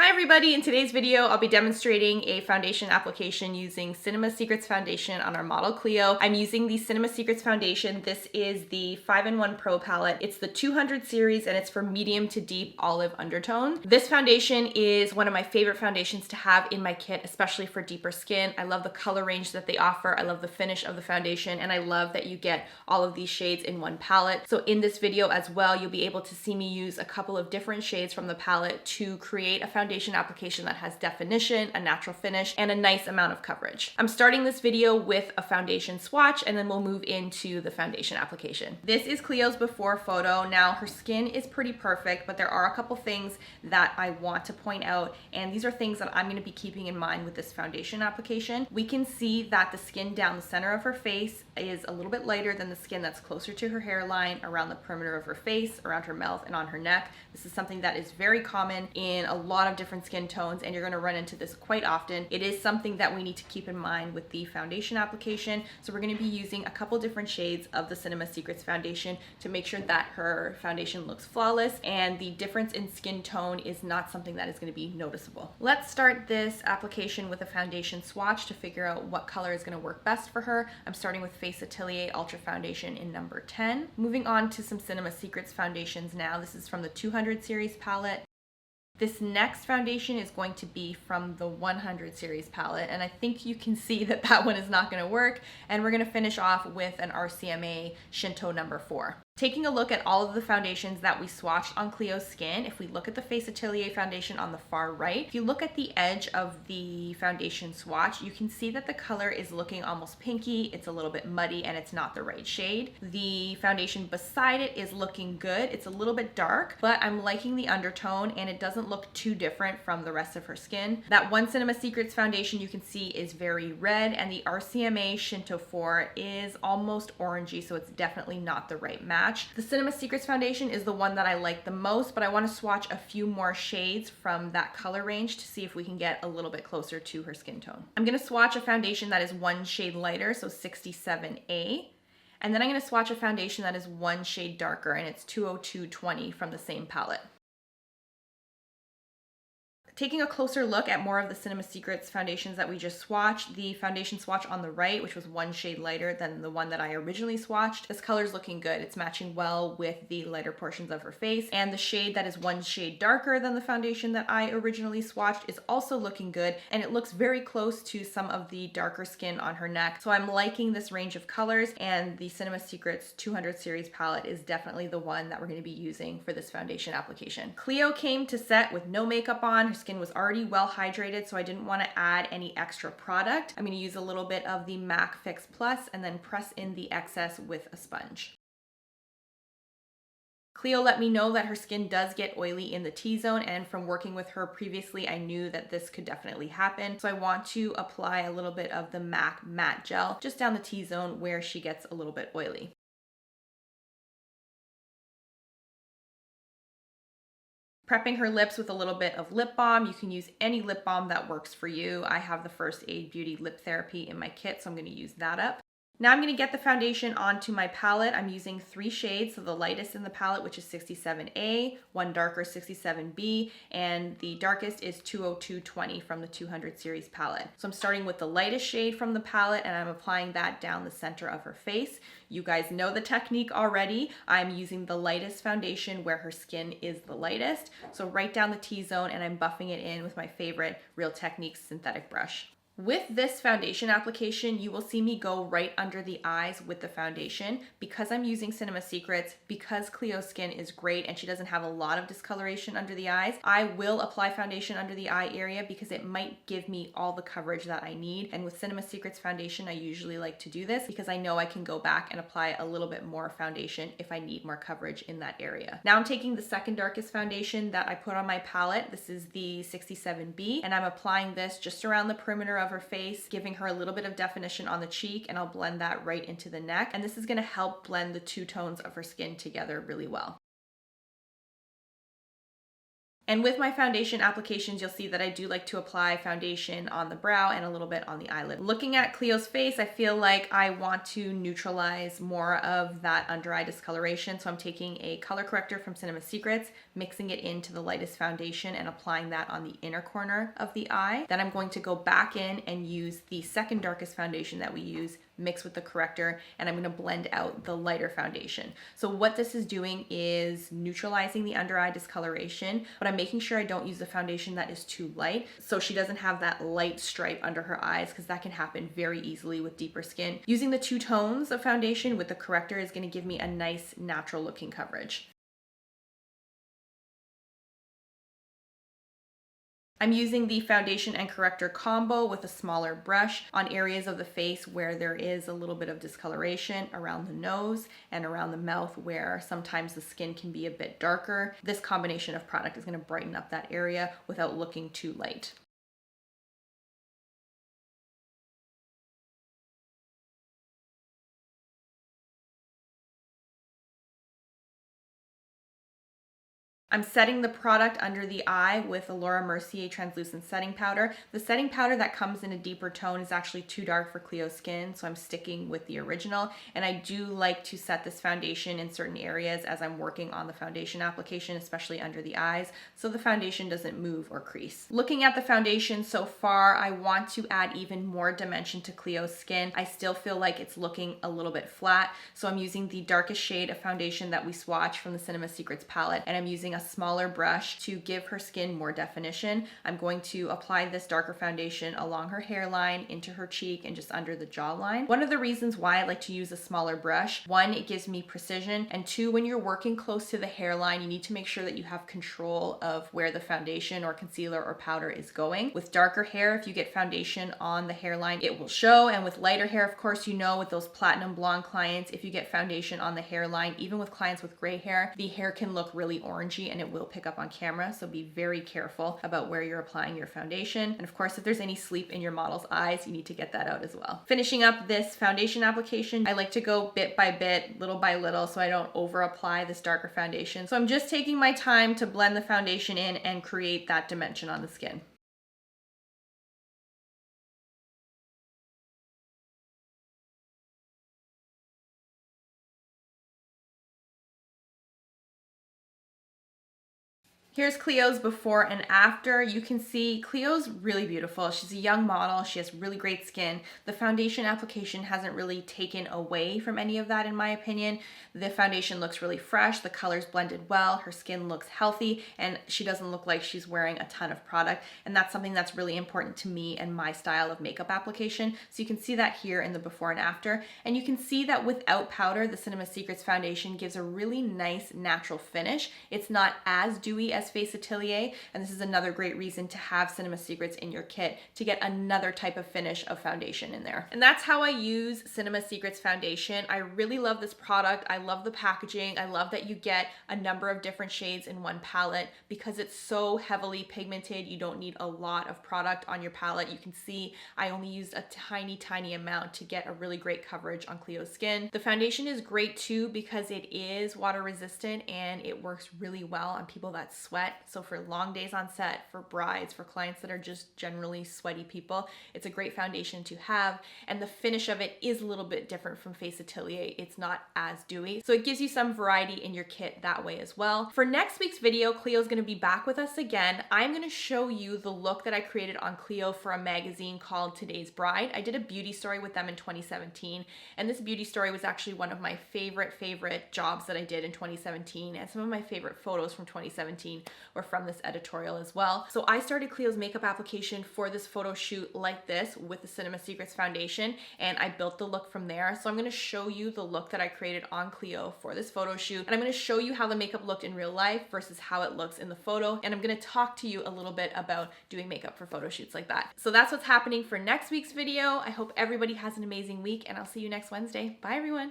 Hi everybody, in today's video I'll be demonstrating a foundation application using Cinema Secrets foundation on our model Cleo. I'm using the Cinema Secrets foundation. This is the 5-in-1 Pro palette. It's the 200 series and it's for medium to deep olive undertone. This foundation is one of my favorite foundations to have in my kit, especially for deeper skin. I love the color range that they offer. I love the finish of the foundation and I love that you get all of these shades in one palette. So in this video as well, you'll be able to see me use a couple of different shades from the palette to create a foundation application that has definition, a natural finish, and a nice amount of coverage. I'm starting this video with a foundation swatch and then we'll move into the foundation application. This is Cleo's before photo. Now her skin is pretty perfect, but there are a couple things that I want to point out, and these are things that I'm going to be keeping in mind with this foundation application. We can see that the skin down the center of her face is a little bit lighter than the skin that's closer to her hairline, around the perimeter of her face, around her mouth, and on her neck. This is something that is very common in a lot of different skin tones, and you're going to run into this quite often. It is something that we need to keep in mind with the foundation application. So we're going to be using a couple different shades of the Cinema Secrets foundation to make sure that her foundation looks flawless and the difference in skin tone is not something that is going to be noticeable. Let's start this application with a foundation swatch to figure out what color is going to work best for her. I'm starting with ATELIER Ultra Foundation in number 10. Moving on to some Cinema Secrets foundations now. This is from the 200 series palette. This next foundation is going to be from the 100 series palette, and I think you can see that that one is not going to work, and we're going to finish off with an RCMA Shinto number 4. Taking a look at all of the foundations that we swatched on Cleo's skin, if we look at the ATELIER foundation on the far right, if you look at the edge of the foundation swatch, you can see that the color is looking almost pinky, it's a little bit muddy, and it's not the right shade. The foundation beside it is looking good. It's a little bit dark, but I'm liking the undertone, and it doesn't look too different from the rest of her skin. That one Cinema Secrets foundation you can see is very red, and the RCMA Shinto 4 is almost orangey, so it's definitely not the right match. The Cinema Secrets foundation is the one that I like the most, but I want to swatch a few more shades from that color range to see if we can get a little bit closer to her skin tone. I'm going to swatch a foundation that is one shade lighter, so 67A. And then I'm going to swatch a foundation that is one shade darker, and it's 20220 from the same palette. Taking a closer look at more of the Cinema Secrets foundations that we just swatched, the foundation swatch on the right, which was one shade lighter than the one that I originally swatched, this color is looking good. It's matching well with the lighter portions of her face, and the shade that is one shade darker than the foundation that I originally swatched is also looking good, and it looks very close to some of the darker skin on her neck. So I'm liking this range of colors, and the Cinema Secrets 200 series palette is definitely the one that we're going to be using for this foundation application. Cleo came to set with no makeup on. Her skin was already well hydrated, so I didn't want to add any extra product. I'm going to use a little bit of the MAC Fix Plus and then press in the excess with a sponge. Cleo let me know that her skin does get oily in the T-zone, and from working with her previously, I knew that this could definitely happen. So I want to apply a little bit of the MAC Matte Gel just down the T-zone where she gets a little bit oily. Prepping her lips with a little bit of lip balm. You can use any lip balm that works for you. I have the First Aid Beauty Lip Therapy in my kit, so I'm going to use that up. Now I'm going to get the foundation onto my palette. I'm using 3 shades, so the lightest in the palette, which is 67A, one darker 67B, and the darkest is 20220 from the 200 series palette. So I'm starting with the lightest shade from the palette, and I'm applying that down the center of her face. You guys know the technique already. I'm using the lightest foundation where her skin is the lightest. So right down the T-zone, and I'm buffing it in with my favorite Real Techniques synthetic brush. With this foundation application, you will see me go right under the eyes with the foundation. Because I'm using Cinema Secrets, because Cleo's skin is great and she doesn't have a lot of discoloration under the eyes, I will apply foundation under the eye area because it might give me all the coverage that I need. And with Cinema Secrets foundation, I usually like to do this because I know I can go back and apply a little bit more foundation if I need more coverage in that area. Now I'm taking the second darkest foundation that I put on my palette. This is the 67B, and I'm applying this just around the perimeter of her face, giving her a little bit of definition on the cheek, and I'll blend that right into the neck. And this is going to help blend the two tones of her skin together really well. And with my foundation applications, you'll see that I do like to apply foundation on the brow and a little bit on the eyelid. Looking at Cleo's face, I feel like I want to neutralize more of that under eye discoloration. So I'm taking a color corrector from Cinema Secrets, mixing it into the lightest foundation and applying that on the inner corner of the eye. Then I'm going to go back in and use the second darkest foundation that we use, mix with the corrector, and I'm going to blend out the lighter foundation. So what this is doing is neutralizing the under eye discoloration, but I'm making sure I don't use the foundation that is too light so she doesn't have that light stripe under her eyes, because that can happen very easily with deeper skin. Using the two tones of foundation with the corrector is going to give me a nice natural looking coverage. I'm using the foundation and corrector combo with a smaller brush on areas of the face where there is a little bit of discoloration, around the nose and around the mouth where sometimes the skin can be a bit darker. This combination of product is going to brighten up that area without looking too light. I'm setting the product under the eye with a Mercier translucent setting powder. The setting powder that comes in a deeper tone is actually too dark for Cleo's skin, so I'm sticking with the original. And I do like to set this foundation in certain areas as I'm working on the foundation application, especially under the eyes, so the foundation doesn't move or crease. Looking at the foundation so far, I want to add even more dimension to Cleo's skin. I still feel like it's looking a little bit flat, so I'm using the darkest shade of foundation that we swatched from the Cinema Secrets palette, and I'm using a smaller brush to give her skin more definition. I'm going to apply this darker foundation along her hairline, into her cheek, and just under the jawline. One of the reasons why I like to use a smaller brush, one, it gives me precision, and two, when you're working close to the hairline, you need to make sure that you have control of where the foundation or concealer or powder is going. With darker hair, if you get foundation on the hairline, it will show, and with lighter hair, of course, you know, with those platinum blonde clients, if you get foundation on the hairline, even with clients with gray hair, the hair can look really orangey and it will pick up on camera, so be very careful about where you're applying your foundation. And of course, if there's any sleep in your model's eyes, you need to get that out as well. Finishing up this foundation application, I like to go bit by bit, little by little, so I don't over apply this darker foundation. So I'm just taking my time to blend the foundation in and create that dimension on the skin. Here's Cleo's before and after. You can see Cleo's really beautiful. She's a young model. She has really great skin. The foundation application hasn't really taken away from any of that, in my opinion. The foundation looks really fresh. The colors blended well. Her skin looks healthy, and she doesn't look like she's wearing a ton of product. And that's something that's really important to me and my style of makeup application. So you can see that here in the before and after. And you can see that without powder, the Cinema Secrets foundation gives a really nice natural finish. It's not as dewy as Face Atelier, and this is another great reason to have Cinema Secrets in your kit, to get another type of finish of foundation in there. And that's how I use Cinema Secrets foundation. I really love this product. I love the packaging. I love that you get a number of different shades in one palette because it's so heavily pigmented. You don't need a lot of product on your palette. You can see I only used a tiny amount to get a really great coverage on Cleo's skin. The foundation is great too because it is water resistant and it works really well on people that sweat. So for long days on set, for brides, for clients that are just generally sweaty people, it's a great foundation to have. And the finish of it is a little bit different from Face Atelier. It's not as dewy. So it gives you some variety in your kit that way as well. For next week's video, Cleo's gonna be back with us again. I'm gonna show you the look that I created on Cleo for a magazine called Today's Bride. I did a beauty story with them in 2017, and this beauty story was actually one of my favorite jobs that I did in 2017, and some of my favorite photos from 2017 were from this editorial as well. So I started Cleo's makeup application for this photo shoot like this with the Cinema Secrets foundation, and I built the look from there. So I'm going to show you the look that I created on Cleo for this photo shoot, and I'm going to show you how the makeup looked in real life versus how it looks in the photo, and I'm going to talk to you a little bit about doing makeup for photo shoots like that. So that's what's happening for next week's video. I hope everybody has an amazing week, and I'll see you next Wednesday. Bye everyone.